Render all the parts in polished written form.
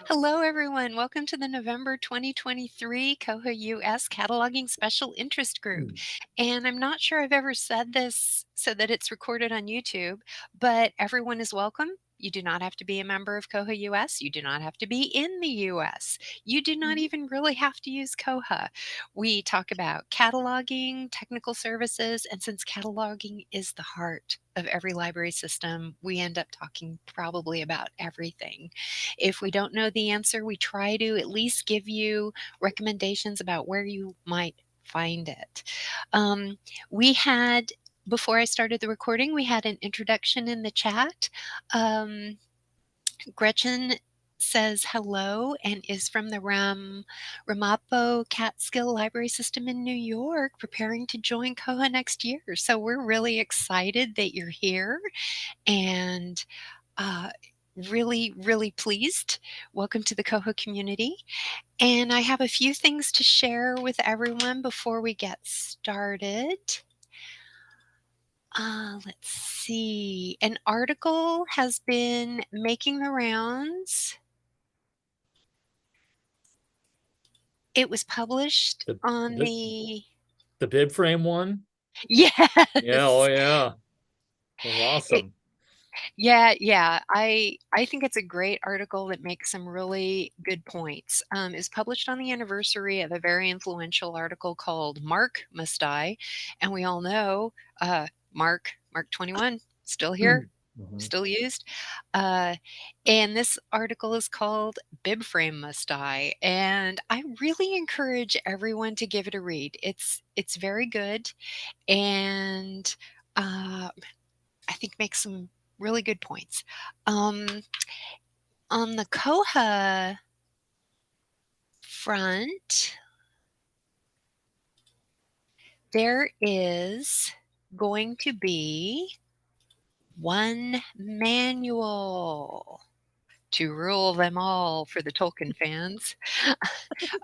Hello, everyone. Welcome to the November 2023 Koha-US Cataloging Special Interest Group. And I'm not sure I've ever said this so that it's recorded on YouTube, but everyone is welcome. You do not have to be a member of Koha-US. You do not have to be in the US. You do not even really have to use Koha. We talk about cataloging, technical services, and since cataloging is the heart of every library system, we end up talking probably about everything. If we don't know the answer, we try to at least give you recommendations about where you might find it. We had, before I started the recording, we had an introduction in the chat. Gretchen says hello and is from the Ramapo Catskill Library System in New York, preparing to join Koha next year. So we're really excited that you're here and really, really pleased. Welcome to the Koha community. And I have a few things to share with everyone before we get started. Let's see. An article has been making the rounds. It was published on the BIBFRAME one? Yes. Yeah, oh yeah. It was awesome. Yeah. I think it's a great article that makes some really good points. It's published on the anniversary of a very influential article called MARC Must Die. And we all know MARC 21, still here, still used. And this article is called BIBFRAME Must Die. And I really encourage everyone to give it a read. It's very good and I think makes some really good points. On the Koha front, there is going to be one manual to rule them all for the Tolkien fans.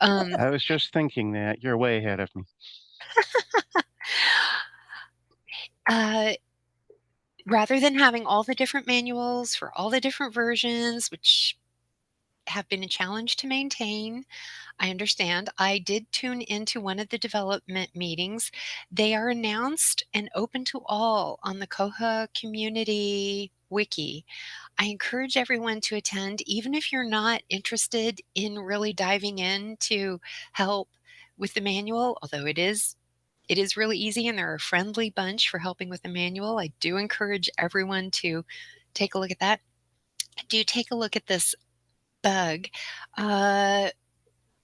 I was just thinking that. You're way ahead of me. Rather than having all the different manuals for all the different versions, which have been a challenge to maintain, I understand. I did tune into one of the development meetings. They are announced and open to all on the Koha community wiki. I encourage everyone to attend, even if you're not interested in really diving in to help with the manual, although it is really easy and they're a friendly bunch for helping with the manual. I do encourage everyone to take a look at that. Do take a look at this bug.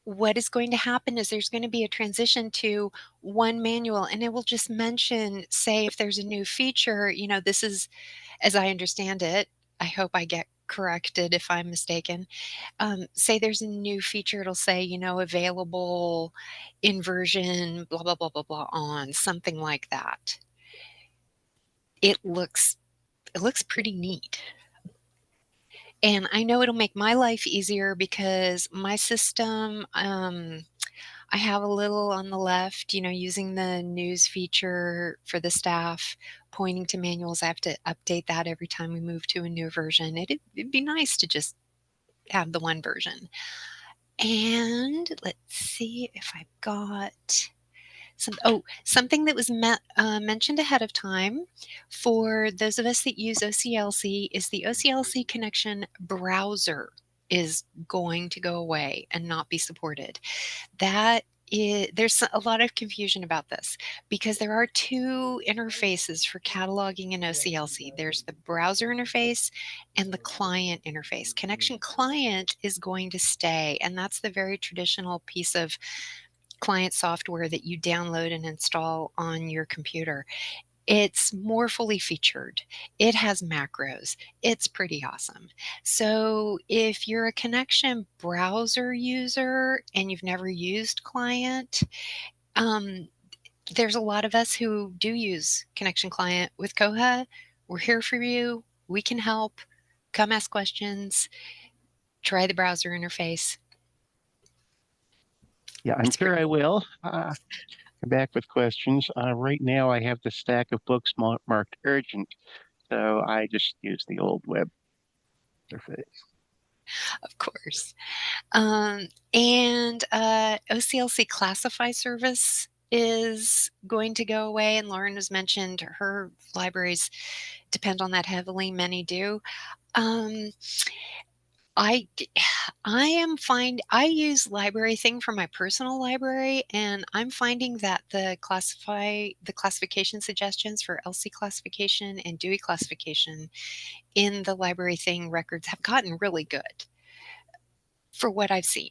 What is going to happen is there's going to be a transition to one manual, and it will just mention, say, if there's a new feature, this is, as I understand it, I hope I get corrected if I'm mistaken. Say there's a new feature, it'll say, available in version blah, blah, blah, blah, blah on, something like that. It looks pretty neat. And I know it'll make my life easier because my system, I have a little on the left, using the news feature for the staff, pointing to manuals. I have to update that every time we move to a new version. It'd be nice to just have the one version. And let's see if I've got something that was mentioned ahead of time for those of us that use OCLC is the OCLC Connexion browser is going to go away and not be supported. There's a lot of confusion about this because there are two interfaces for cataloging in OCLC. There's the browser interface and the client interface. Connexion Client is going to stay, and that's the very traditional piece of client software that you download and install on your computer. It's more fully featured. It has macros. It's pretty awesome. So if you're a Connexion browser user and you've never used client, there's a lot of us who do use Connexion Client with Koha. We're here for you. We can help. Come ask questions. Try the browser interface. Yeah, I'm sure I will. Come back with questions. Right now, I have the stack of books marked urgent, so I just use the old web interface. Of course. And OCLC Classify service is going to go away, and Lauren has mentioned her libraries depend on that heavily. Many do. I use LibraryThing for my personal library, and I'm finding that the classification suggestions for LC classification and Dewey classification in the LibraryThing records have gotten really good for what I've seen.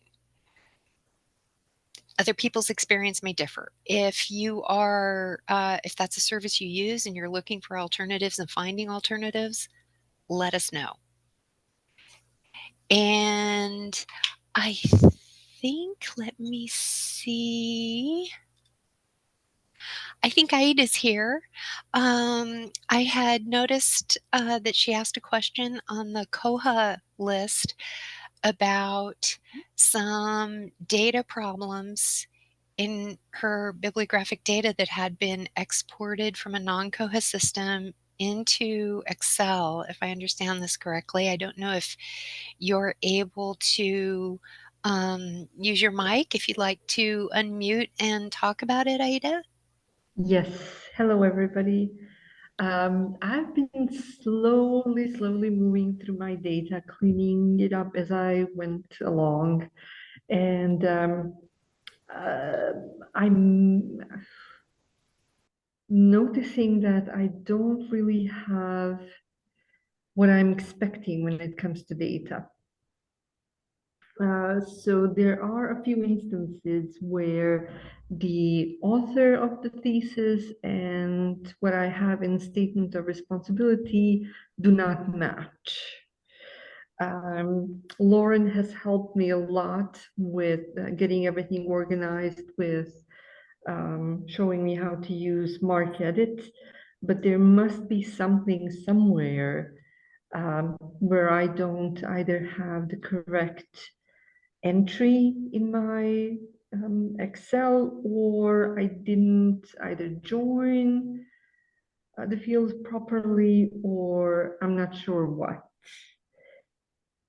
Other people's experience may differ. If you are, if that's a service you use and you're looking for alternatives and finding alternatives, let us know. And I think, let me see. I think Aida's here. I had noticed that she asked a question on the Koha list about some data problems in her bibliographic data that had been exported from a non-Koha system into Excel, if I understand this correctly. I don't know if you're able to use your mic, if you'd like to unmute and talk about it, Aida. Yes, hello everybody. I've been slowly moving through my data, cleaning it up as I went along, and I'm noticing that I don't really have what I'm expecting when it comes to data. So there are a few instances where the author of the thesis and what I have in statement of responsibility do not match. Lauren has helped me a lot with getting everything organized, with showing me how to use MarcEdit, but there must be something somewhere where I don't either have the correct entry in my Excel, or I didn't either join the fields properly, or I'm not sure what.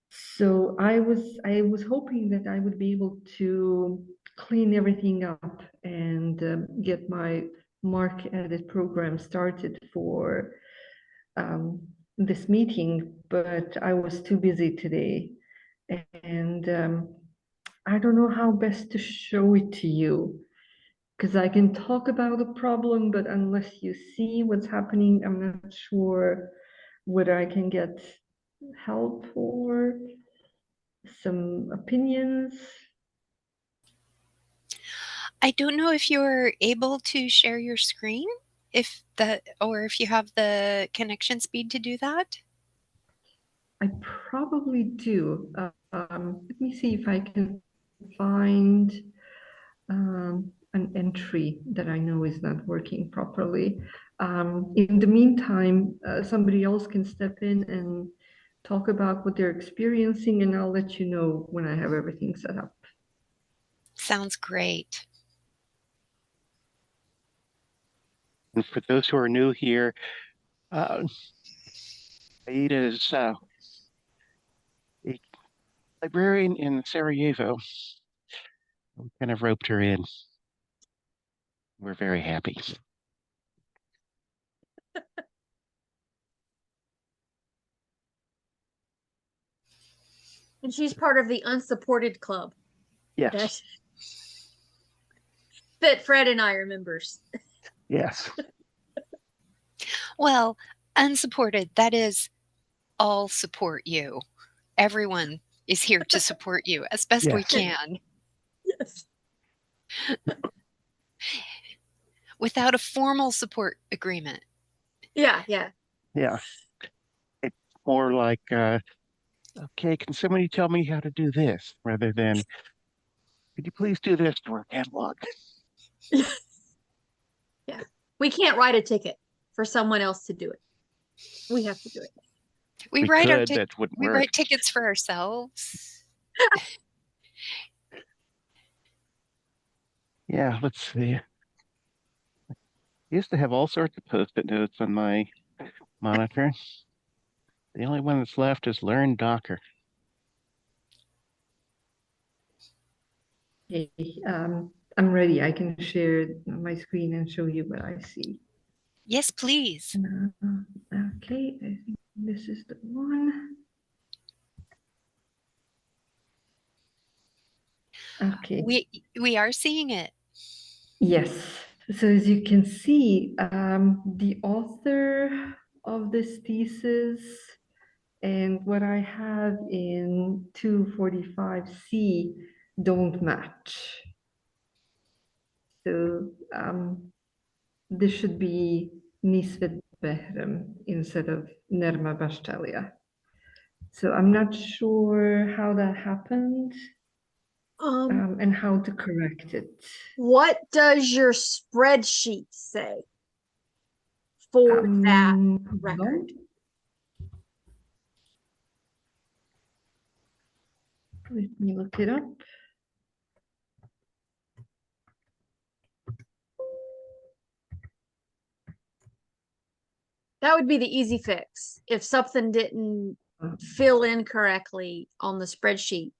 So I was hoping that I would be able to clean everything up and get my MarcEdit program started for this meeting, but I was too busy today, and I don't know how best to show it to you, because I can talk about the problem, but unless you see what's happening, I'm not sure whether I can get help or some opinions. I don't know if you're able to share your screen, or if you have the connection speed to do that. I probably do. Let me see if I can find an entry that I know is not working properly. In the meantime, somebody else can step in and talk about what they're experiencing, and I'll let you know when I have everything set up. Sounds great. And for those who are new here, Aida is a librarian in Sarajevo. We kind of roped her in. We're very happy. And she's part of the unsupported club. Yes. That Fred and I are members. Yes. Well, unsupported, that is, all support you. Everyone is here to support you as best we can. Yes. Without a formal support agreement. Yeah. Yeah. It's more like, okay, can somebody tell me how to do this, rather than, could you please do this to our catalog? Yeah. We can't write a ticket for someone else to do it. We have to do it. We That wouldn't work. write tickets for ourselves. Yeah, let's see. I used to have all sorts of post-it notes on my monitor. The only one that's left is Learn Docker. Okay, I'm ready. I can share my screen and show you what I see. Yes, please. Okay, I think this is the one. Okay. We are seeing it. Yes. So as you can see, the author of this thesis and what I have in 245C don't match. So this should be Nisvet Behrem instead of Nerma Bashtalia. So I'm not sure how that happened and how to correct it. What does your spreadsheet say for that record? Let me look it up. That would be the easy fix if something didn't fill in correctly on the spreadsheet.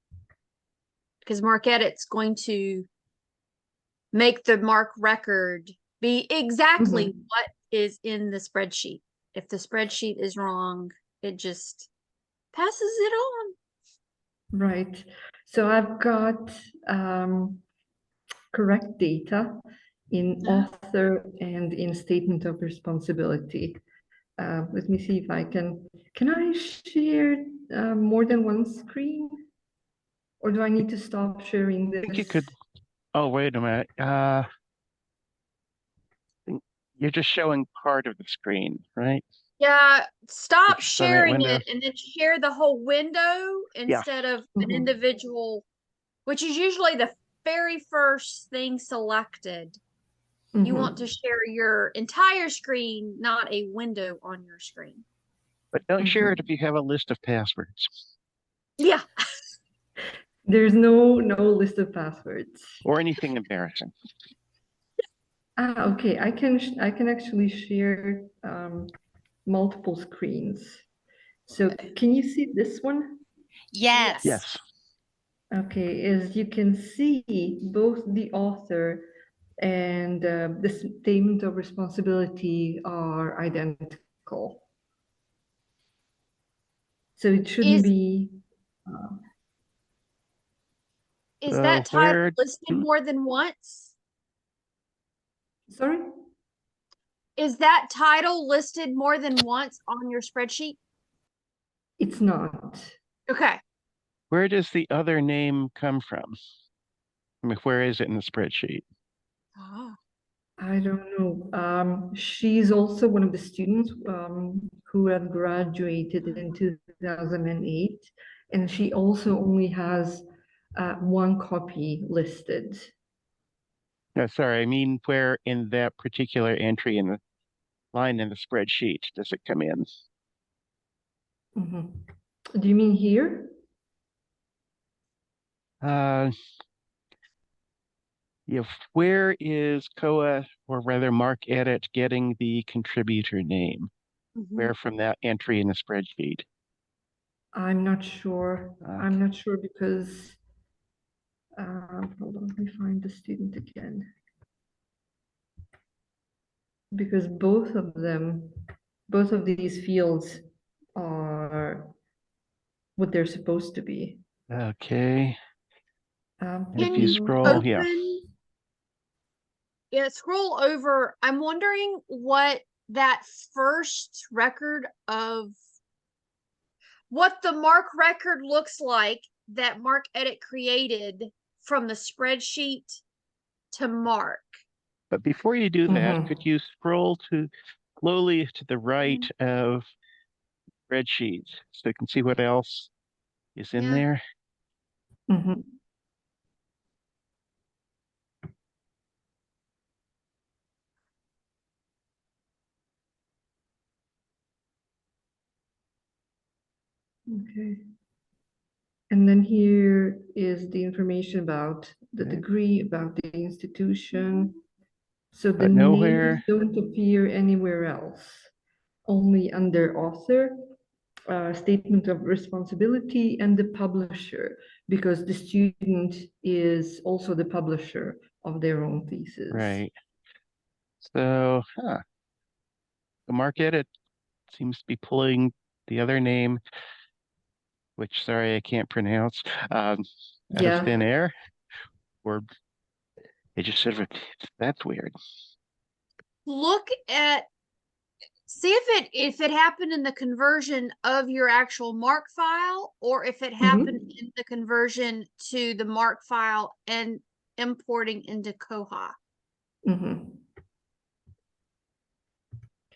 Because MarcEdit's going to make the MARC record be exactly what is in the spreadsheet. If the spreadsheet is wrong, it just passes it on. Right. So I've got correct data in author and in statement of responsibility. Let me see if I can I share more than one screen? Or do I need to stop sharing this? I think you could, oh, wait a minute. You're just showing part of the screen, right? Yeah, stop Just on that sharing window. it and then share the whole window instead of an individual, which is usually the very first thing selected. You want to share your entire screen, not a window on your screen. But don't share it if you have a list of passwords. Yeah. There's no list of passwords. Or anything embarrassing. Okay. I can actually share multiple screens. So can you see this one? Yes. Yes. Okay, as you can see, both the author and the statement of responsibility are identical. So it shouldn't be. Is that title listed Hmm? more than once? Sorry? Is that title listed more than once on your spreadsheet? It's not. Okay. Where does the other name come from? I mean, where is it in the spreadsheet? Oh. I don't know. She's also one of the students who had graduated in 2008, and she also only has one copy listed. No, sorry, I mean, where in that particular entry in the line in the spreadsheet does it come in? Do you mean here? Where is Koha, or rather MarcEdit, getting the contributor name? Where from that entry in the spreadsheet? I'm not sure. I'm not sure because hold on, let me find the student again. Because both of these fields are what they're supposed to be. Okay. Can If you scroll, yeah. Yeah, scroll over. I'm wondering what that first record of what the MARC record looks like that MarcEdit created from the spreadsheet to MARC. But before you do that, could you scroll slowly to the right of spreadsheet so you can see what else is in there? Okay. And then here is the information about the degree, about the institution. So the names don't appear anywhere else, only under author statement of responsibility and the publisher, because the student is also the publisher of their own thesis. Right. So, the MarcEdit seems to be pulling the other name, which, sorry, I can't pronounce, out of thin air. Or it just sort of, that's weird. Look at, see if it happened in the conversion of your actual MARC file, or if it happened in the conversion to the MARC file and importing into Koha.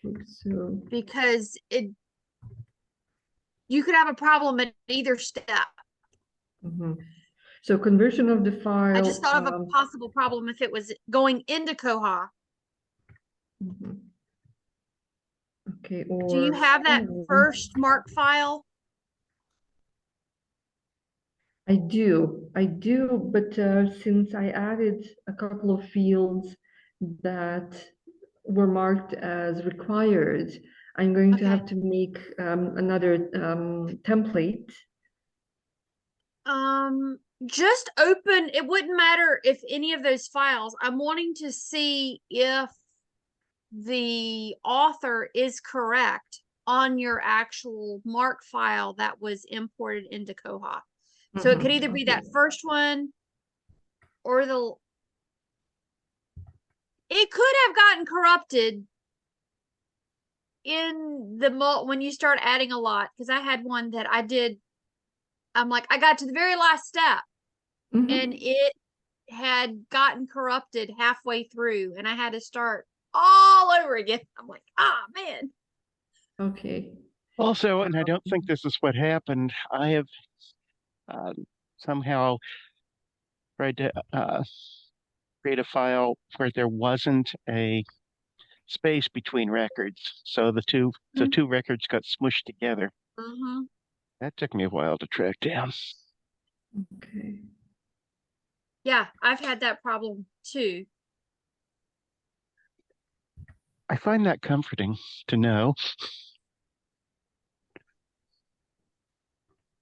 Okay, so Because you could have a problem at either step. So conversion of the file. I just thought of a possible problem if it was going into Koha. Okay, or Do you have that first MARC file? I do, but since I added a couple of fields that were marked as required, I'm going to have to make another template. Just open, it wouldn't matter if any of those files. I'm wanting to see if the author is correct on your actual MARC file that was imported into Koha. So it could either be that first one or it could have gotten corrupted in when you start adding a lot, because I had one that I did. I'm like, I got to the very last step and it had gotten corrupted halfway through and I had to start all over again. I'm like, man. Okay. Also, and I don't think this is what happened, I have somehow tried to create a file where there wasn't a space between records. So the two records got smushed together. That took me a while to track down. Okay. Yeah, I've had that problem too. I find that comforting to know.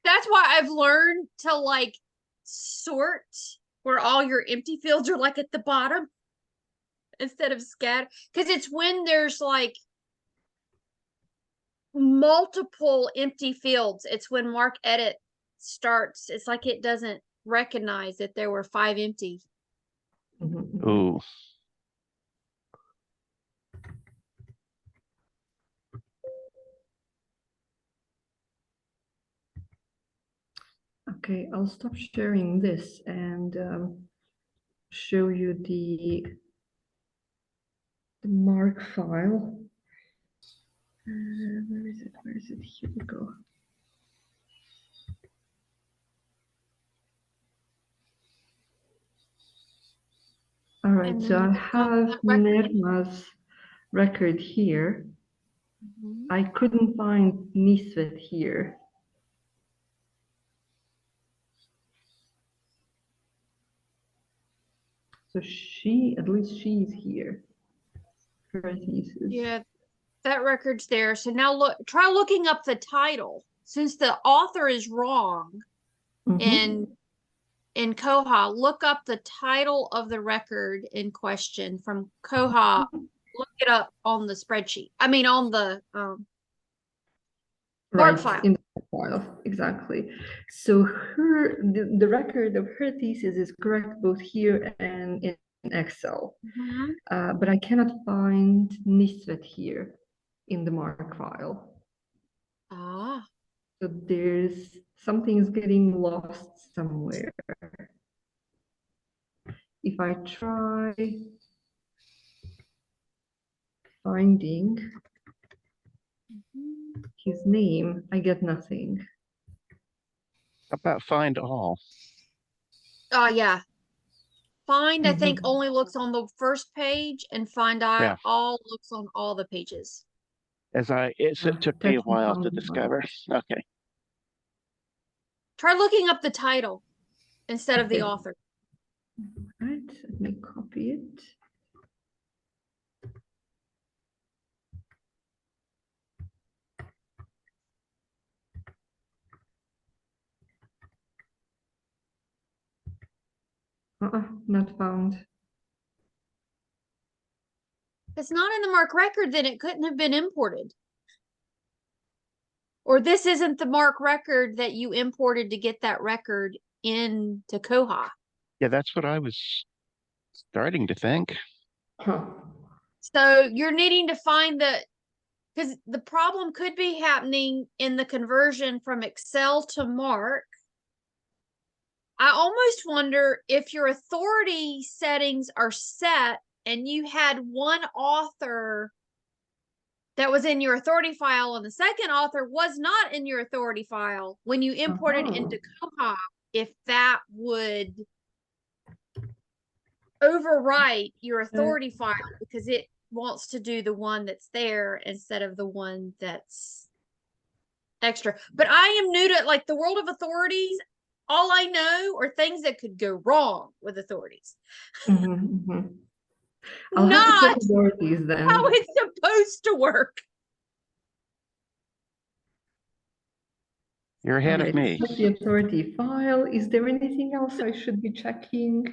That's why I've learned to like sort where all your empty fields are like at the bottom instead of scatter. Because it's when there's like multiple empty fields, it's when MarcEdit starts. It's like it doesn't recognize that there were 5 empty. Ooh. Okay, I'll stop sharing this and show you the MARC file. Where is it? Where is it? Here we go. All right, so I have Nerma's record here. I couldn't find Nisvet here. So at least she's here. Her thesis. Yeah, that record's there. So now try looking up the title. Since the author is wrong in Koha, look up the title of the record in question from Koha. Look it up on the spreadsheet. I mean, on the MARC file. In the file, exactly. So the record of her thesis is correct both here and in Excel. But I cannot find Nisvet here in the MARC file. So something's getting lost somewhere. If I try finding his name, I get nothing. How about find all? Yeah. Find, I think, only looks on the first page, and find all looks on all the pages. It took me a while to discover. Okay. Try looking up the title instead of the author. All right, let me copy it. Not found. If it's not in the MARC record, then it couldn't have been imported. Or this isn't the MARC record that you imported to get that record into Koha. Yeah, that's what I was starting to think. Huh. So you're needing to find because the problem could be happening in the conversion from Excel to MARC. I almost wonder if your authority settings are set and you had one author that was in your authority file and the second author was not in your authority file when you imported into Koha, if that would overwrite your authority file because it wants to do the one that's there instead of the one that's extra. But I am new to like the world of authorities. All I know are things that could go wrong with authorities. I'll have to check Not authorities then. how it's supposed to work. You're ahead of me. Check the authority file. Is there anything else I should be checking?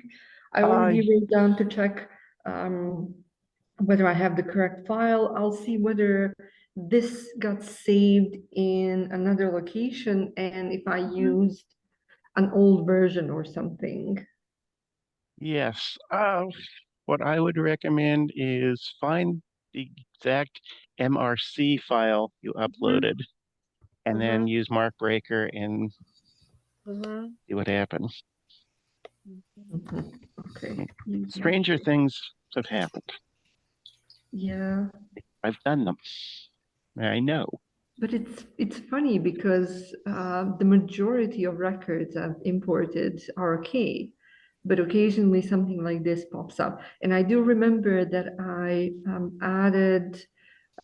I already wrote down to check whether I have the correct file. I'll see whether this got saved in another location and if I used an old version or something. Yes. What I would recommend is find the exact MRC file you uploaded and then use MARC Breaker and see what happens. Okay. Stranger things have happened. Yeah. I've done them. I know. But it's funny because the majority of records I've imported are okay, but occasionally something like this pops up. And I do remember that I added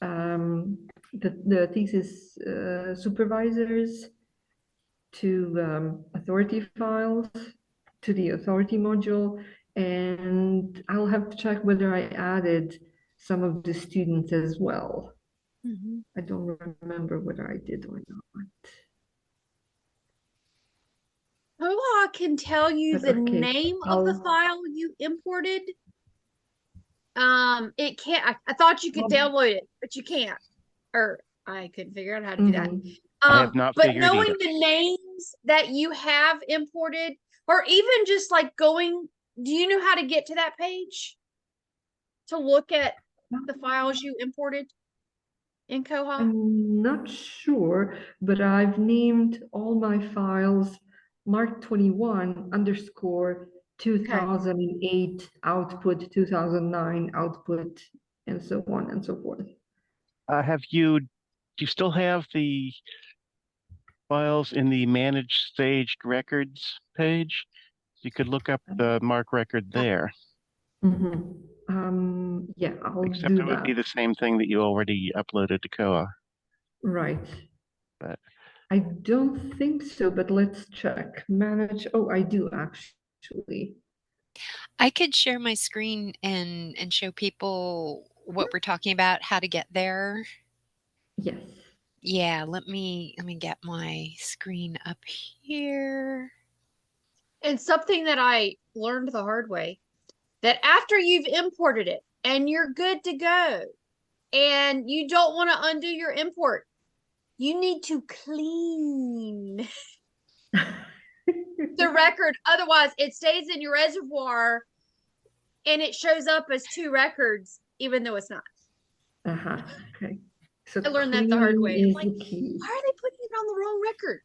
the thesis supervisors to authority files, to the authority module, and I'll have to check whether I added some of the students as well. I don't remember whether I did or not. Koha can tell you the name of the file you imported. It can't. I thought you could download it, but you can't. Or I couldn't figure out how to do that. I have not but figured knowing either. the names that you have imported, or even just like going, do you know how to get to that page to look at the files you imported in Koha? I'm not sure, but I've named all my files MARC21 _2008 output, 2009 output, and so on and so forth. Do you still have the files in the Manage Staged Records page? You could look up the MARC record there. Yeah, I'll Except do it would that. be the same thing that you already uploaded to Koha. Right. But I don't think so, but let's check. Manage. Oh, I do actually. I could share my screen and show people what we're talking about, how to get there. Yes. Yeah, let me get my screen up here. And something that I learned the hard way, that after you've imported it and you're good to go and you don't want to undo your import, you need to clean the record. Otherwise, it stays in your reservoir and it shows up as 2 records, even though it's not. Okay. So I learned that the hard way. Is like, the key. why are they putting it on the wrong record?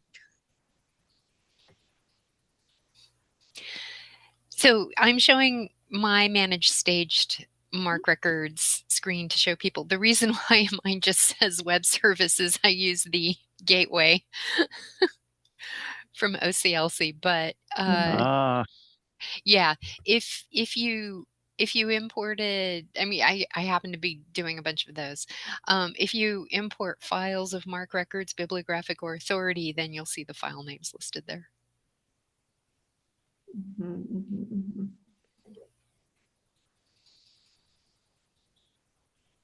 So I'm showing my managed staged MARC records screen to show people. The reason why mine just says web services, I use the gateway from OCLC, but yeah, if you imported, I mean, I happen to be doing a bunch of those. If you import files of MARC records, bibliographic or authority, then you'll see the file names listed there.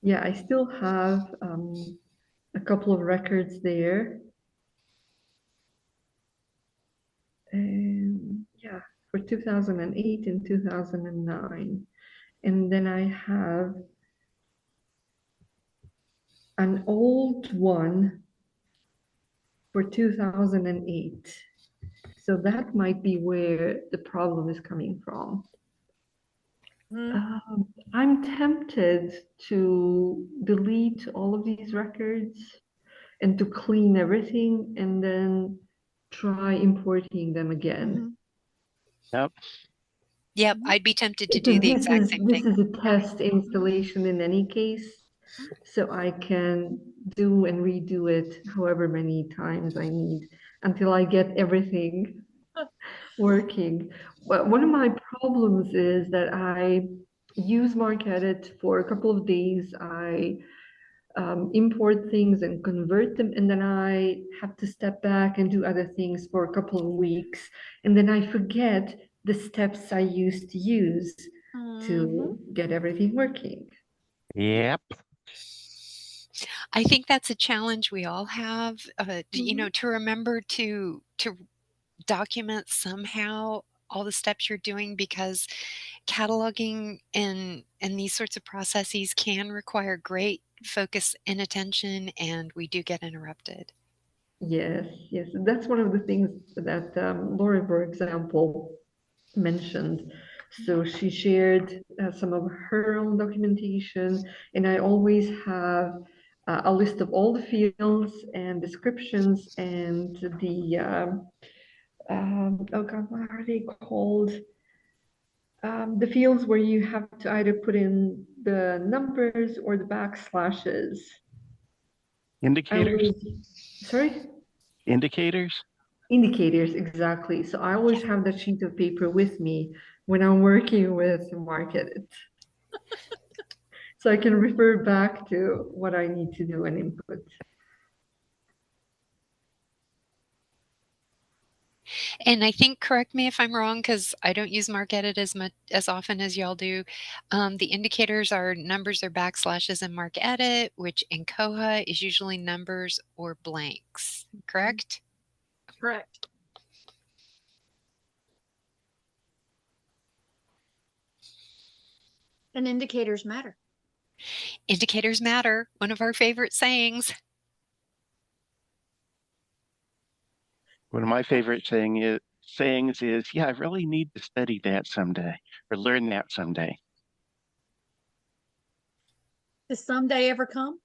Yeah, I still have a couple of records there. And yeah, for 2008 and 2009. And then I have an old one for 2008. So that might be where the problem is coming from. I'm tempted to delete all of these records and to clean everything and then try importing them again. Yep. Yep, I'd be tempted to do Because the exact same this thing. is a test installation in any case, so I can do and redo it however many times I need until I get everything working. But one of my problems is that I use MarcEdit for a couple of days. I import things and convert them, and then I have to step back and do other things for a couple of weeks, and then I forget the steps I used to use to get everything working. Yep. I think that's a challenge we all have, you know, to remember to document somehow all the steps you're doing, because cataloging and these sorts of processes can require great focus and attention, and we do get interrupted. Yes, yes, that's one of the things that Laura, for example, mentioned. So she shared some of her own documentation, and I always have a list of all the fields and descriptions and the oh God, what are they called? The fields where you have to either put in the numbers or the backslashes. Indicators? Sorry? Indicators? Indicators, exactly. So I always have that sheet of paper with me when I'm working with MarcEdit. So I can refer back to what I need to do and input. And I think, correct me if I'm wrong, because I don't use MarcEdit as often as y'all do. The indicators are numbers or backslashes in MarcEdit, which in Koha is usually numbers or blanks, correct? Correct. And indicators matter. Indicators matter, one of our favorite sayings. One of my favorite sayings is, yeah, I really need to study that someday or learn that someday. Does someday ever come?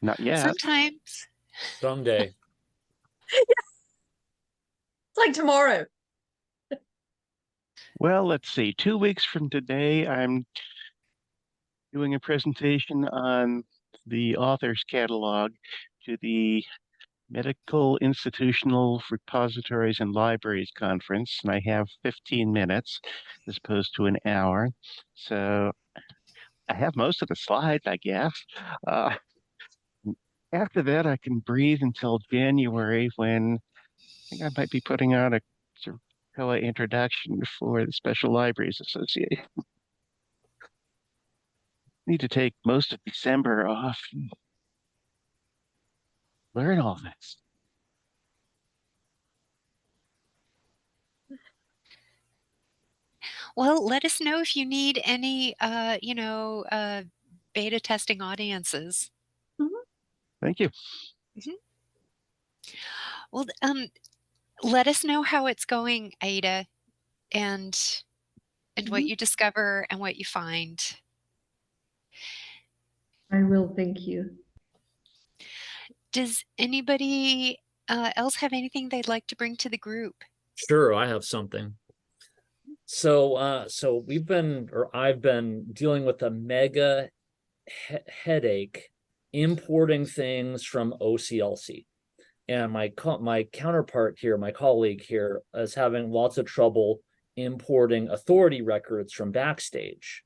Not yet. Sometimes. Someday. It's like tomorrow. Well, let's see. 2 weeks from today, I'm doing a presentation on the author's catalog to the Medical Institutional Repositories and Libraries Conference, and I have 15 minutes as opposed to an hour. So I have most of the slides, I guess. After that, I can breathe until January, when I think I might be putting out a sort of Koha introduction for the Special Libraries Association. Need to take most of December off and learn all this. Well, let us know if you need any, you know, beta testing audiences. Thank you. Well, let us know how it's going, Ada, and what you discover and what you find. I will, thank you. Does anybody else have anything they'd like to bring to the group? Sure, I have something. So I've been dealing with a mega headache importing things from OCLC. And my counterpart here, my colleague here, is having lots of trouble importing authority records from Backstage.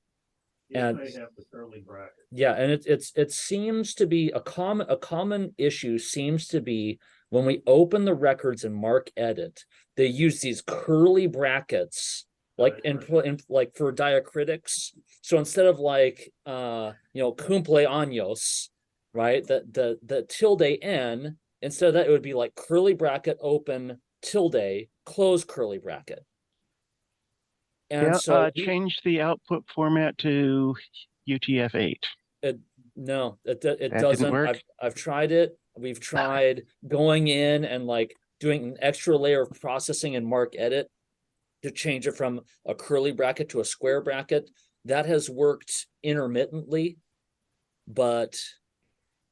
And they have the curly bracket. Yeah, and it seems to be a common issue seems to be when we open the records in MarcEdit, they use these curly brackets like in like for diacritics. So instead of like cumpleaños, right? The tilde n, instead of that, it would be like curly bracket open tilde close curly bracket. And Yeah, so change the output format to UTF-8. no, it That didn't doesn't. work? I've tried it. We've tried going in and like doing an extra layer of processing in MarcEdit to change it from a curly bracket to a square bracket. That has worked intermittently, but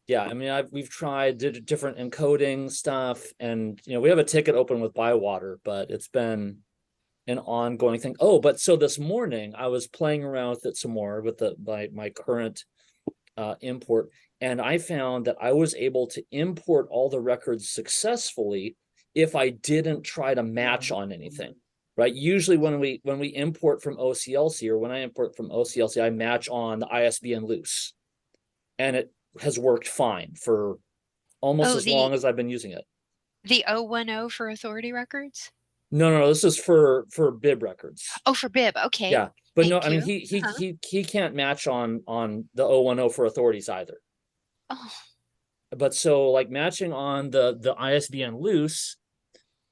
yeah, I mean, we've tried different encoding stuff, and we have a ticket open with Bywater, but it's been an ongoing thing. Oh, but so this morning I was playing around with it some more with my current import, and I found that I was able to import all the records successfully if I didn't try to match on anything. Right? Usually when we import from OCLC, or when I import from OCLC, I match on the ISBN loose, and it has worked fine for almost as long as I've been using it. The 010 for authority records? No, this is for bib records. Oh, for bib. Okay. Yeah, but no, Thank I mean you. he can't match on the 010 for authorities either. Oh, But so like matching on the ISBN loose,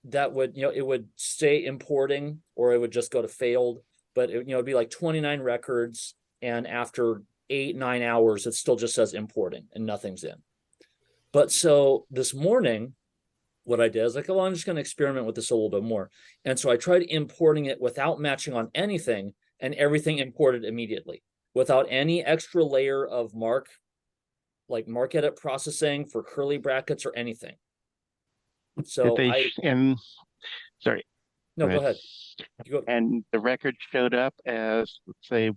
that would it would stay importing, or it would just go to failed. But it'd be like 29 records, and after 8-9 hours, it still just says importing and nothing's in. But so this morning, what I did is like, well, I'm just going to experiment with this a little bit more. And so I tried importing it without matching on anything, and everything imported immediately without any extra layer of MarcEdit processing for curly brackets or anything. So sorry. No, go ahead. And the record showed up as, let's say,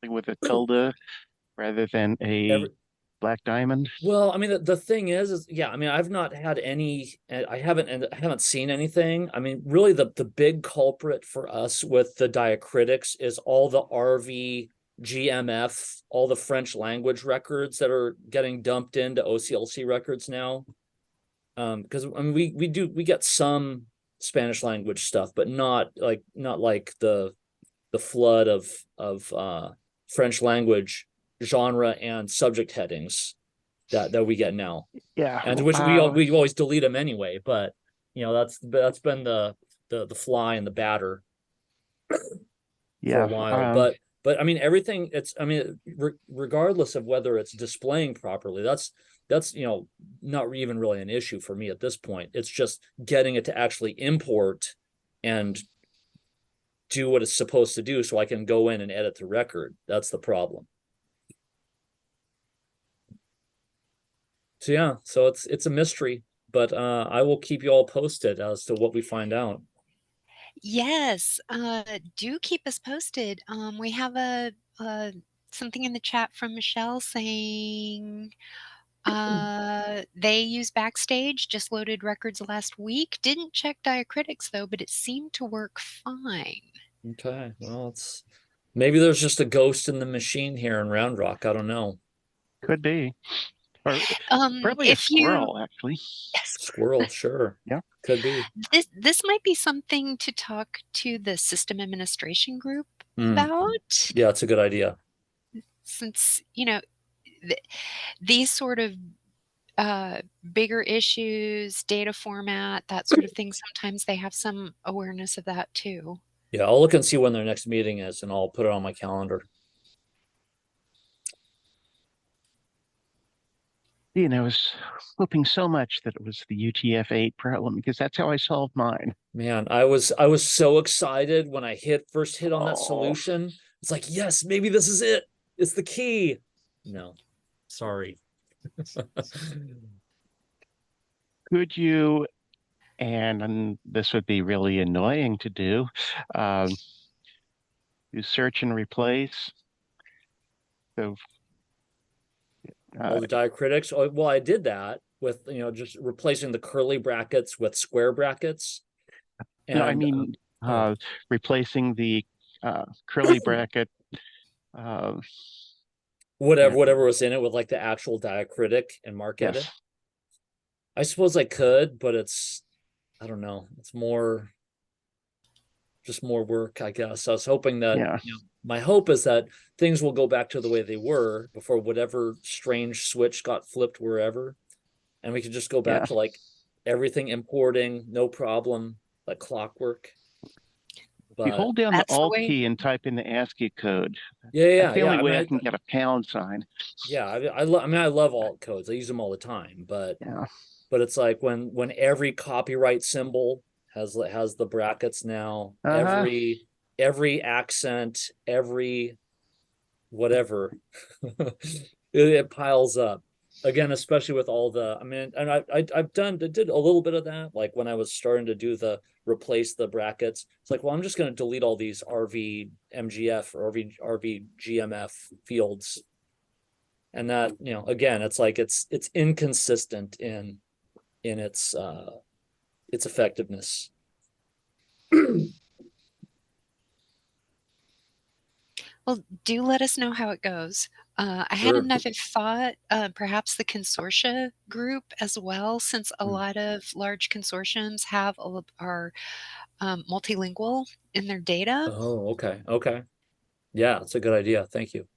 with a tilde rather than a black diamond. Well, I mean, the thing is yeah, I mean, I've not had any, I haven't seen anything. I mean, really the big culprit for us with the diacritics is all the RV, GMF, all the French language records that are getting dumped into OCLC records now. Because I mean, we get some Spanish language stuff, but not like the flood of French language genre and subject headings that we get now. Yeah, and which we always delete them anyway. But that's been the fly in the batter for a while. But I mean, everything, regardless of whether it's displaying properly, that's not even really an issue for me at this point. It's just getting it to actually import and do what it's supposed to do so I can go in and edit the record. That's the problem. So yeah, so it's a mystery, but I will keep you all posted as to what we find out. Yes, do keep us posted. We have something in the chat from Michelle saying they use Backstage, just loaded records last week. Didn't check diacritics though, but it seemed to work fine. Okay, well, maybe there's just a ghost in the machine here in Round Rock. I don't know. Could be. Or probably a squirrel, actually. Squirrel, sure. Yeah, could be. This might be something to talk to the system administration group about. Yeah, it's a good idea. Since these sort of bigger issues, data format, that sort of thing, sometimes they have some awareness of that too. Yeah, I'll look and see when their next meeting is, and I'll put it on my calendar. I was hoping so much that it was the UTF-8 problem, because that's how I solved mine. Man, I was so excited when I first hit on that solution. It's like, yes, maybe this is it. It's the key. No, sorry. Could you, and this would be really annoying to do, you search and replace? So all the diacritics. Oh, well, I did that with just replacing the curly brackets with square brackets. And, no, I mean replacing the curly bracket. Whatever was in it with like the actual diacritic and MarcEdit. Yes. I suppose I could, but I don't know. It's just more work, I guess. I was hoping that my hope is that things will go back to the way they were before whatever strange switch got flipped wherever, and we could just go back to like everything importing, no problem, like clockwork. You But hold down the That's the Alt way. key and type in the ASCII code. yeah, That's the yeah. only I way mean, I can get a pound sign. yeah, I mean, I love alt codes. I use them all the time, Yeah. but it's like when every copyright symbol has the brackets now, Uh-huh. every accent, every whatever, it piles up again, especially with all the, I mean, and I did a little bit of that, like when I was starting to do the replace the brackets. It's like, well, I'm just going to delete all these RVMGF or RVGMF fields, and that, you know, again, it's like it's inconsistent in its effectiveness. Well, do let us know how it goes. I had Sure. another thought, perhaps the consortia group as well, since a Hmm. lot of large consortiums are multilingual in their data. Oh, okay. Okay. Yeah, that's a good idea. Thank you.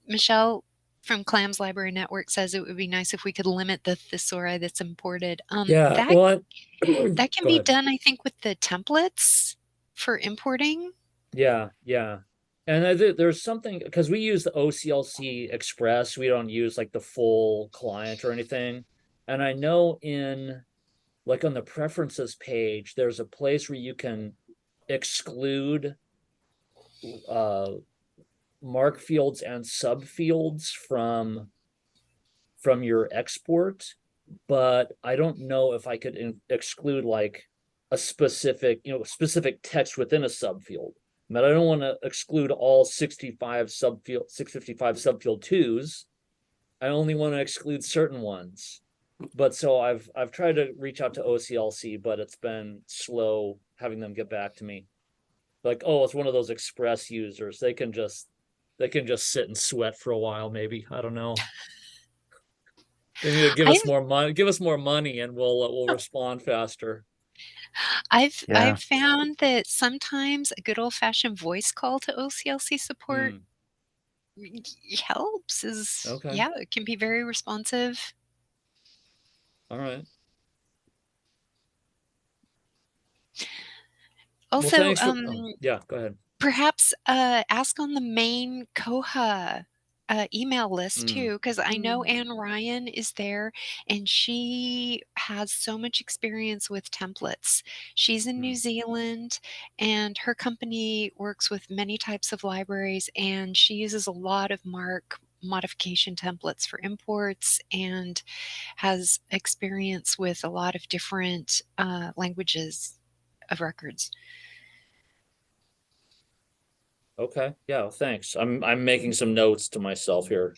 Michelle from CLAMS Library Network says it would be nice if we could limit the thesauri that's imported. Yeah, well, That can go be ahead. done, I think, with the templates for importing. Yeah, yeah. And there's something, because we use the OCLC Express, we don't use like the full client or anything. And I know in like on the preferences page, there's a place where you can exclude mark fields and subfields from your export, but I don't know if I could exclude like a specific, specific text within a subfield. But I don't want to exclude all 655 subfield twos. I only want to exclude certain ones. But so I've tried to reach out to OCLC, but it's been slow having them get back to me. Like, oh, it's one of those Express users. They can just sit and sweat for a while, maybe. I don't know. They need to give us I've more money, and we'll respond faster. Yeah. I've found that sometimes a good old-fashioned voice call to OCLC support Hmm. helps. Is Okay. Yeah, it can be very responsive. All right. Well, Also, thanks for, yeah, go ahead. perhaps ask on the main Koha email list Mm, too, because I know Anne Ryan is there and she has so much experience with templates. She's in New mm. Zealand and her company works with many types of libraries and she uses a lot of MARC modification templates for imports and has experience with a lot of different languages of records. Okay. Yeah, well, thanks. I'm making some notes to myself here.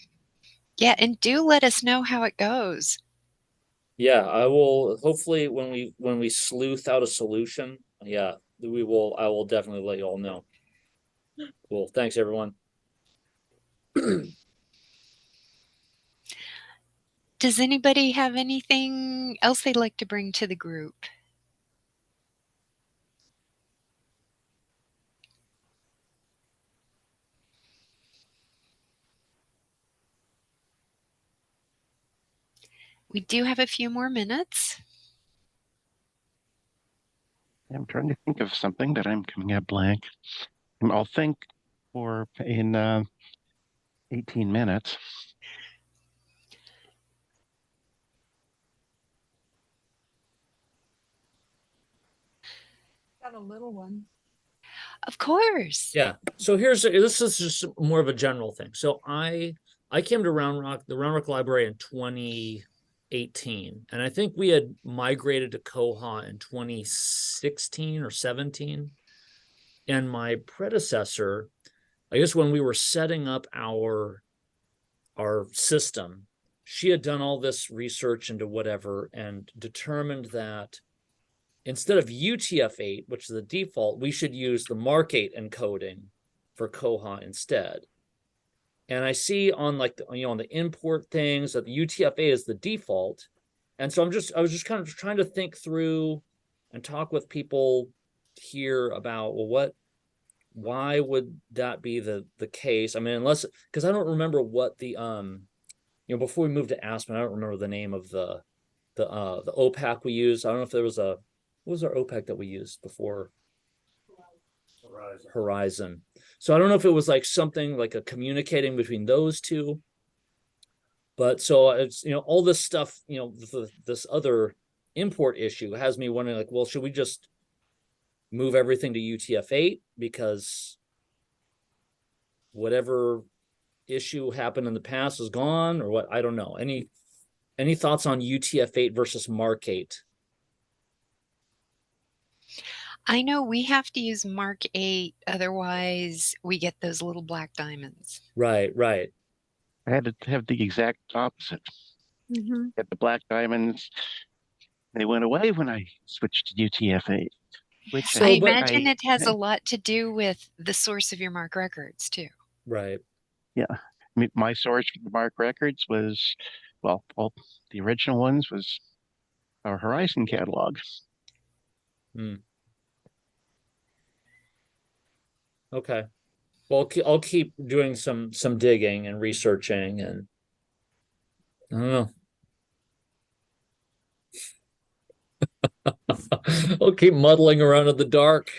Yeah, and do let us know how it goes. Yeah, I will hopefully when we sleuth out a solution, yeah, I will definitely let you all know. Cool. Thanks, everyone. Does anybody have anything else they'd like to bring to the group? We do have a few more minutes. I'm trying to think of something that I'm coming out blank. I'll think for in 18 minutes. Got a little one. Of course. Yeah. So this is just more of a general thing. So I came to the Round Rock Library in 2018, and I think we had migrated to Koha in 2016 or 17. And my predecessor, I guess when we were setting up our system, she had done all this research into whatever and determined that instead of UTF-8, which is the default, we should use the MARC-8 encoding for Koha instead. And I see on on the import things that the UTF-8 is the default. And so I was just kind of trying to think through and talk with people here about, well, why would that be the case? I mean, unless, because I don't remember what the before we moved to Aspen, I don't remember the name of the OPAC we used. I don't know if there was what was our OPAC that we used before? Horizon. So I don't know if it was like something like a communicating between those two. But so it's, all this stuff, this other import issue has me wondering, like, well, should we just move everything to UTF-8 because whatever issue happened in the past is gone, or what? I don't know. Any thoughts on UTF-8 versus MARC-8? I know we have to use MarcEdit, otherwise we get those little black diamonds. Right. I had to have the exact opposite. Mm-hmm. Get the black diamonds. They went away when I switched to UTF-8. Which I imagine it has a lot to do with the source of your MARC records too. Right. Yeah. My source for the MARC records was, well, all the original ones was our Horizon catalog. Okay. Well, I'll keep doing some digging and researching, and I don't know. I'll keep muddling around in the dark.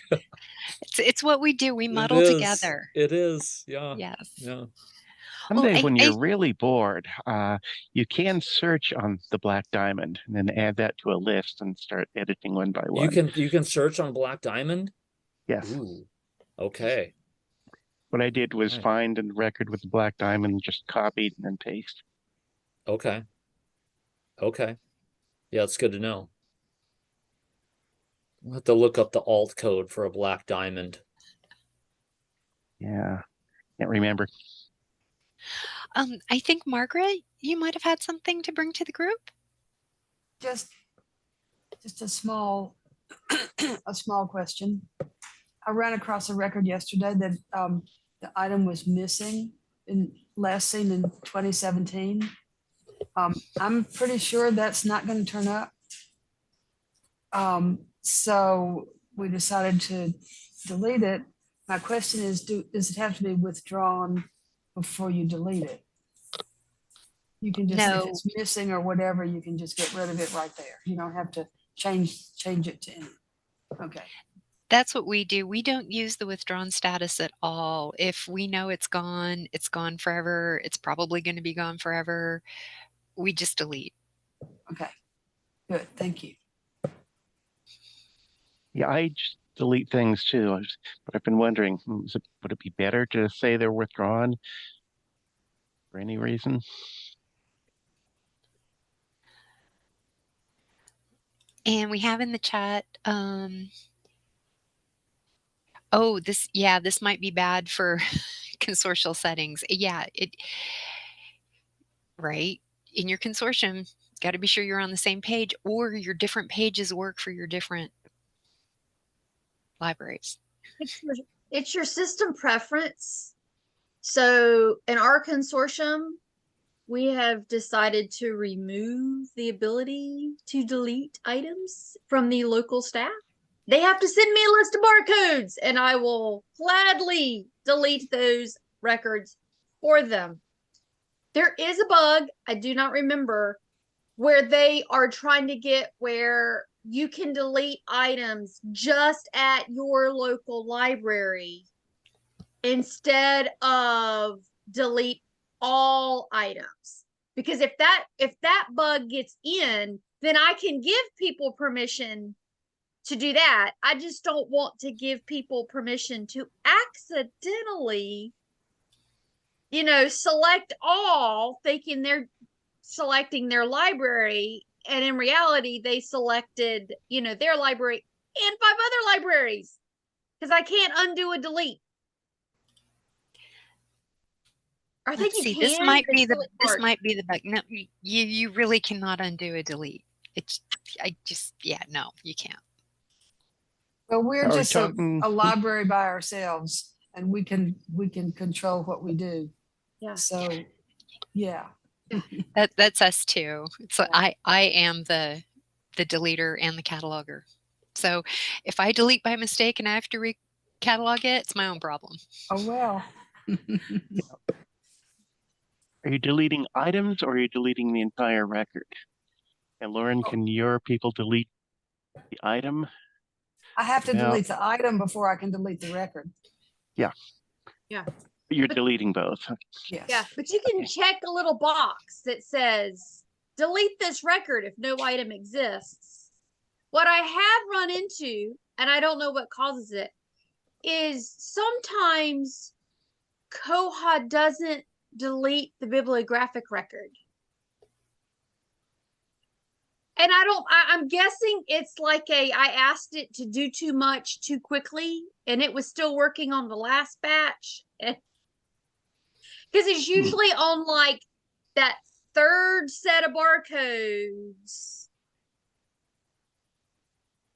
It's what we do. We muddle together. It is. Yeah. Yes. Yeah. Someday when you're really bored, you can search on the black diamond and then add that to a list and start editing one by one. You can search on Black Diamond? Yes. Ooh. Okay. What I did was find a record with the black diamond and just copied and then paste. Okay. Yeah, it's good to know. We'll have to look up the alt code for a black diamond. Yeah. Can't remember. I think Margaret, you might have had something to bring to the group. Just a small question. I ran across a record yesterday that the item was missing and last seen in 2017. I'm pretty sure that's not going to turn up. So we decided to delete it. My question is, does it have to be withdrawn before you delete it? You can just, if it's missing or whatever, you can just get rid of it right there. You don't have to change it to any. Okay. That's what we do. We don't use the withdrawn status at all. If we know it's gone forever, it's probably going to be gone forever, we just delete. Okay, good, thank you. Yeah, I just delete things too, but I've been wondering, would it be better to say they're withdrawn for any reason? And we have in the chat, this might be bad for consortial settings. Yeah, right. In your consortium, got to be sure you're on the same page, or your different pages work for your different libraries. It's your system preference. So in our consortium, we have decided to remove the ability to delete items from the local staff. They have to send me a list of barcodes, and I will gladly delete those records for them. There is a bug, I do not remember, where they are trying to get where you can delete items just at your local library instead of delete all items. Because if that bug gets in, then I can give people permission to do that. I just don't want to give people permission to accidentally, select all, thinking they're selecting their library, and in reality they selected their library and 5 other libraries, because I can't undo a delete. I think you can. This might be the bug. No, you really cannot undo a delete. No, you can't. Well, we're just a library by ourselves, and we can control what we do. Yeah. So, yeah. That's us too. So I am the deleter and the cataloger. So if I delete by mistake and I have to recatalog it, it's my own problem. Oh well. Are you deleting items or are you deleting the entire record? And Lauren, can your people delete the item? I have to Now- delete the item before I can delete the record. Yeah. Yeah. You're deleting both. Yes. Yeah, but you can check a little box that says delete this record if no item exists. What I have run into, and I don't know what causes it, is sometimes Koha doesn't delete the bibliographic record. And I'm guessing it's like I asked it to do too much too quickly, and it was still working on the last batch. Because it's usually on like that third set of barcodes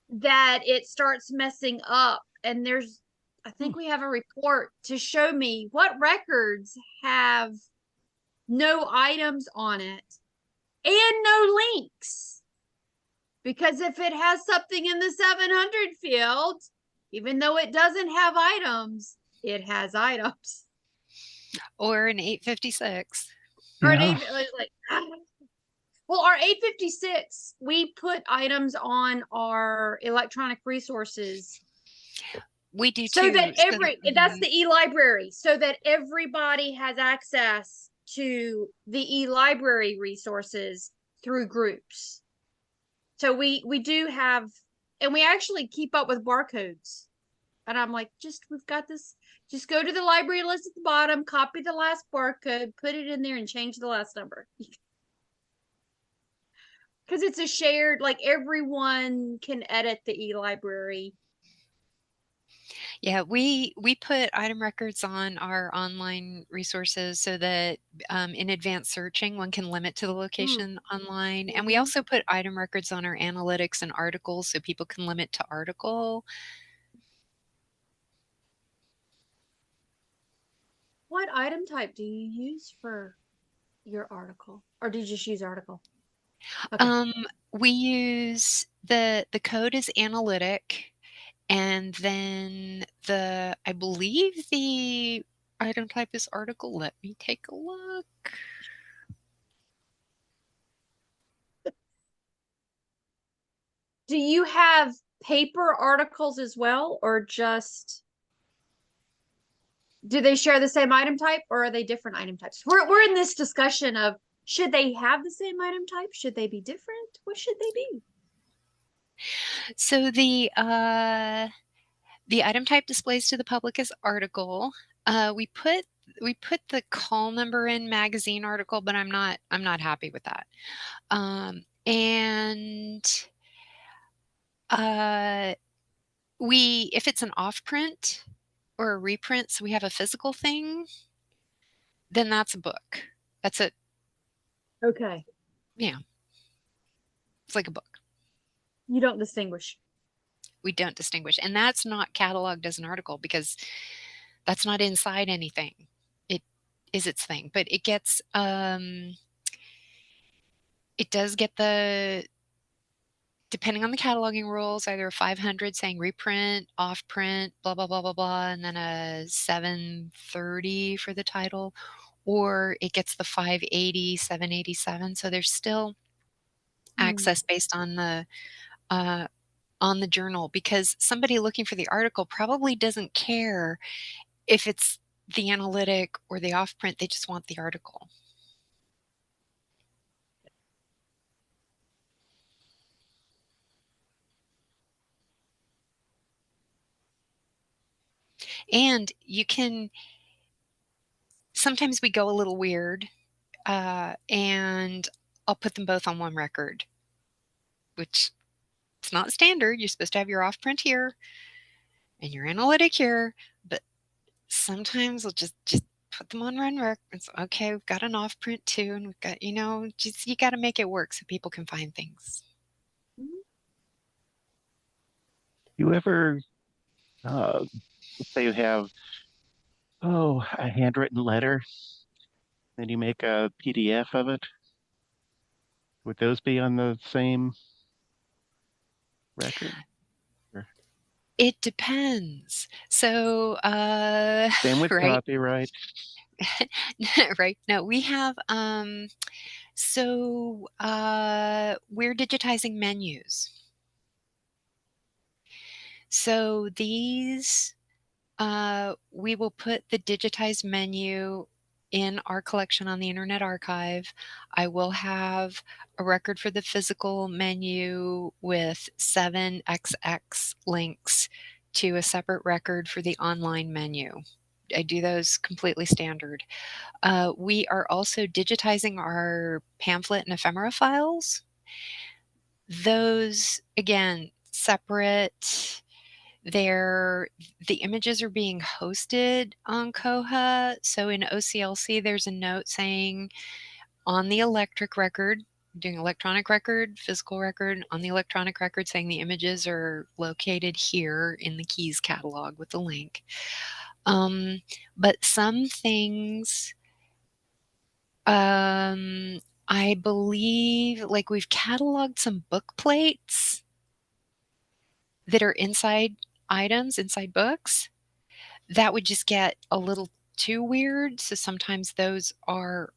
that it starts messing up. And I think we have a report to show me what records have no items on it and no links. Because if it has something in the 700 field, even though it doesn't have items, it has items. Or an 856. Or Yeah. an 8, like, well, our 856, we put items on our electronic resources. We do So too. that that's the e-library, so that everybody has access to the e-library resources through groups. So we do have, and we actually keep up with barcodes. And I'm like, we've got this. Just go to the library list at the bottom, copy the last barcode, put it in there, and change the last number. Because it's a shared, like everyone can edit the e-library. Yeah, we put item records on our online resources so that in advanced searching, one can limit to the location online. And we also put item records on our analytics and articles so people can limit to article. What item type do you use for your article? Or do you just use article? Okay. We use the code is analytic. And then I believe the item type is article. Let me take a look. Do you have paper articles as well, or just, do they share the same item type, or are they different item types? We're in this discussion of, should they have the same item type? Should they be different? What should they be? So the item type displays to the public as article. We put the call number in magazine article, but I'm not happy with that. If it's an off print or a reprint, so we have a physical thing, then that's a book. That's it. Okay. Yeah. It's like a book. You don't distinguish. We don't distinguish. And that's not cataloged as an article because that's not inside anything. It is its thing. But it gets it does get depending on the cataloging rules, either a 500 saying reprint, off print, blah, blah, blah, blah, blah, and then a 730 for the title, or it gets the 580, 787. So there's still access based on the journal, because somebody looking for the article probably doesn't care if it's the analytic or the off print. They just want the article. And you can, sometimes we go a little weird, and I'll put them both on one record, which it's not standard. You're supposed to have your off print here and your analytic here, but sometimes we'll just put them on one record. It's okay, we've got an off print too, and we've got, just, you got to make it work so people can find things. You ever, let's say you have, a handwritten letter, then you make a PDF of it? Would those be on the same record? It depends. So, Same with right. copyright. Right. No, we have, we're digitizing menus. So these, we will put the digitized menu in our collection on the Internet Archive. I will have a record for the physical menu with 7xx links to a separate record for the online menu. I do those completely standard. We are also digitizing our pamphlet and ephemera files. Those, again, separate. The images are being hosted on Koha. So in OCLC, there's a note saying on the electric record, doing electronic record, physical record, on the electronic record saying the images are located here in the keys catalog with the link. But some things, I believe, like we've cataloged some book plates that are inside items, inside books. That would just get a little too weird. So sometimes those are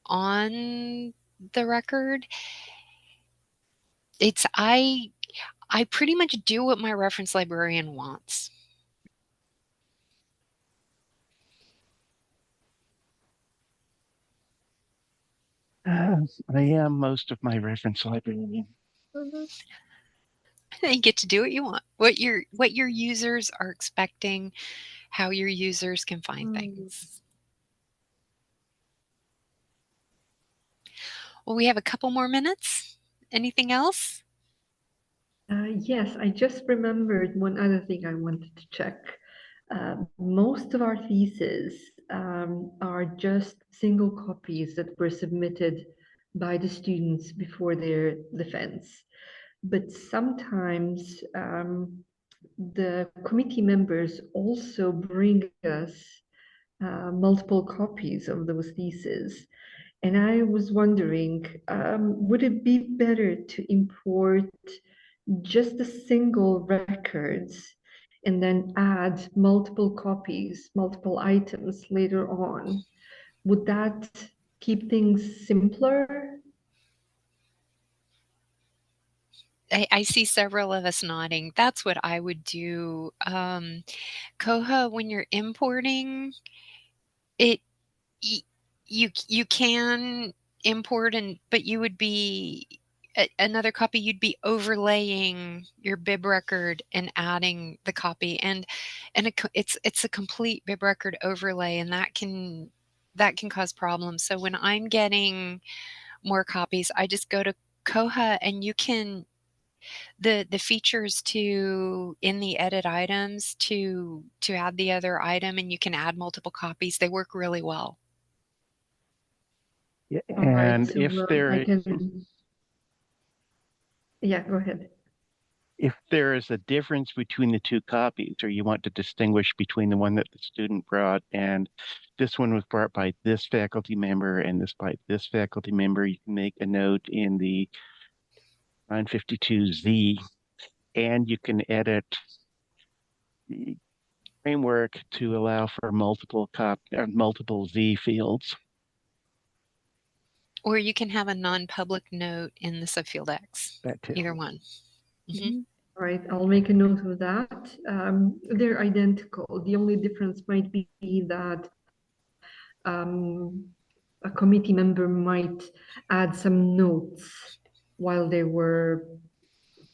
on the record. I pretty much do what my reference librarian wants. I am most of my reference librarian. You get to do what you want, what your users are expecting, how your users can find things. Well, we have a couple more minutes. Anything else? Yes, I just remembered one other thing I wanted to check. Most of our theses are just single copies that were submitted by the students before their defense. But sometimes the committee members also bring us multiple copies of those theses. And I was wondering, would it be better to import just the single records and then add multiple copies, multiple items later on? Would that keep things simpler? I see several of us nodding. That's what I would do. Koha, when you're importing, it you can import, but you would be another copy. You'd be overlaying your bib record and adding the copy, and it's a complete bib record overlay, and that can cause problems. So when I'm getting more copies, I just go to Koha, and you can the features to in the edit items to add the other item, and you can add multiple copies. They work really well. Yeah, All right, and so if there I can, yeah, go ahead. if there is a difference between the two copies, or you want to distinguish between the one that the student brought and this one was brought by this faculty member and this by this faculty member, you can make a note in the 952Z, and you can edit the framework to allow for multiple Z fields. Or you can have a non-public note in the subfield X. That too. Either one. Mm-hmm. All right, I'll make a note of that. They're identical. The only difference might be that a committee member might add some notes while they were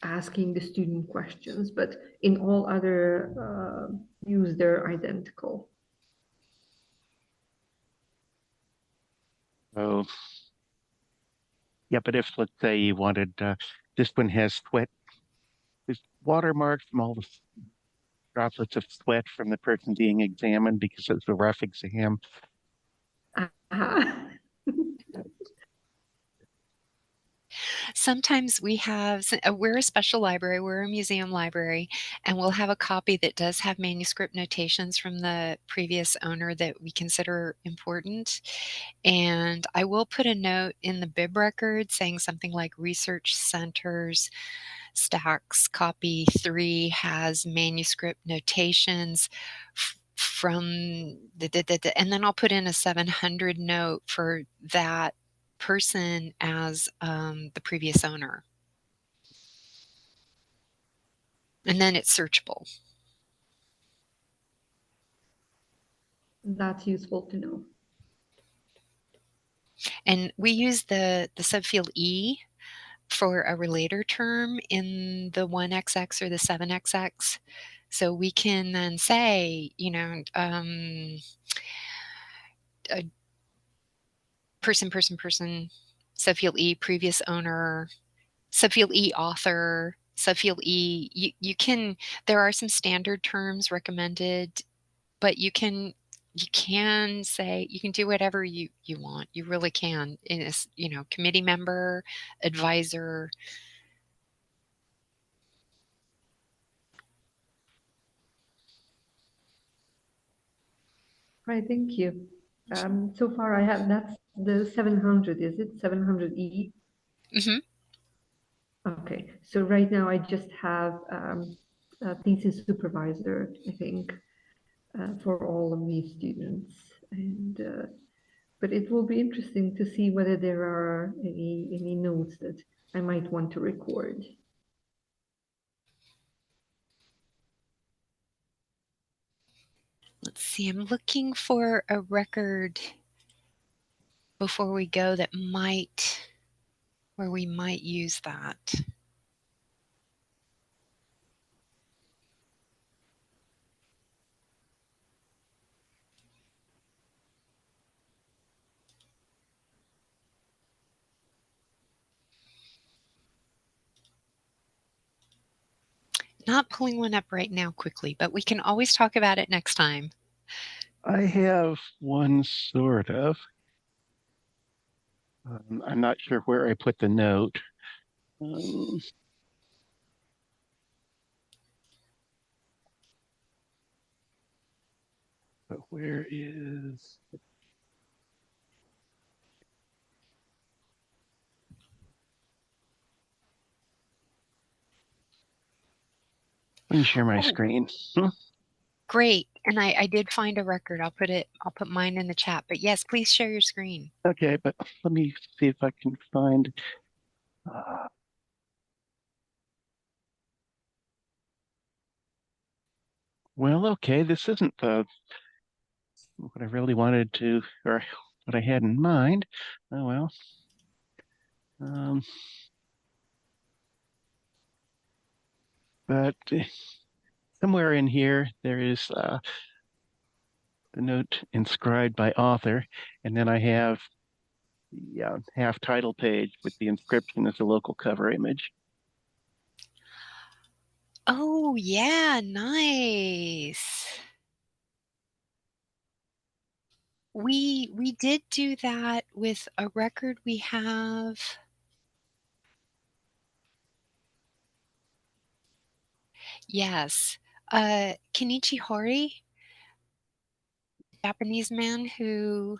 asking the student questions, but in all other views, they're identical. So, yeah, but if let's say you wanted, this one has sweat, there's watermarks from all the droplets of sweat from the person being examined because it's a rough exam. Sometimes we're a special library, we're a museum library, and we'll have a copy that does have manuscript notations from the previous owner that we consider important. And I will put a note in the bib record saying something like Research Centers Stacks Copy 3 has manuscript notations from and then I'll put in a 700 note for that person as the previous owner. And then it's searchable. That's useful to know. And we use the subfield E for a relator term in the 1XX or the 7XX. So we can then say, you know, a person, subfield E, previous owner, subfield E, author, subfield E. You can, there are some standard terms recommended, but you can say, you can do whatever you want. You really can. In a, you know, committee member, advisor. Right, thank you. So far I have, that's the 700, is it? 700E? Mm-hmm. Okay, so right now I just have a thesis supervisor, I think, for all of these students. And but it will be interesting to see whether there are any notes that I might want to record. Let's see, I'm looking for a record before we go that might, where we might use that. Not pulling one up right now quickly, but we can always talk about it next time. I have one sort of. I'm not sure where I put the note. But where is... Let me share my screen. Great. And I did find a record. I'll put mine in the chat. But yes, please share your screen. Okay, but let me see if I can find... well, okay, this isn't what I really wanted to, or what I had in mind. Oh, well. But somewhere in here, there is the note inscribed by author, and then I have the half title page with the inscription as a local cover image. Oh, yeah, nice. We did do that with a record we have. Yes. Kenichi Hori, Japanese man who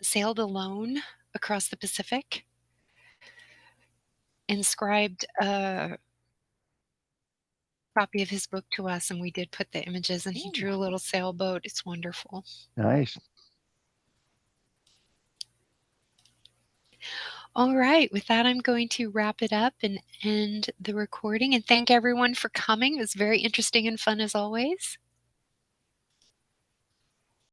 sailed alone across the Pacific, inscribed a copy of his book to us, and we did put the images, and he drew a little sailboat. It's wonderful. Nice. All right, with that, I'm going to wrap it up and end the recording, and thank everyone for coming. It was very interesting and fun as always.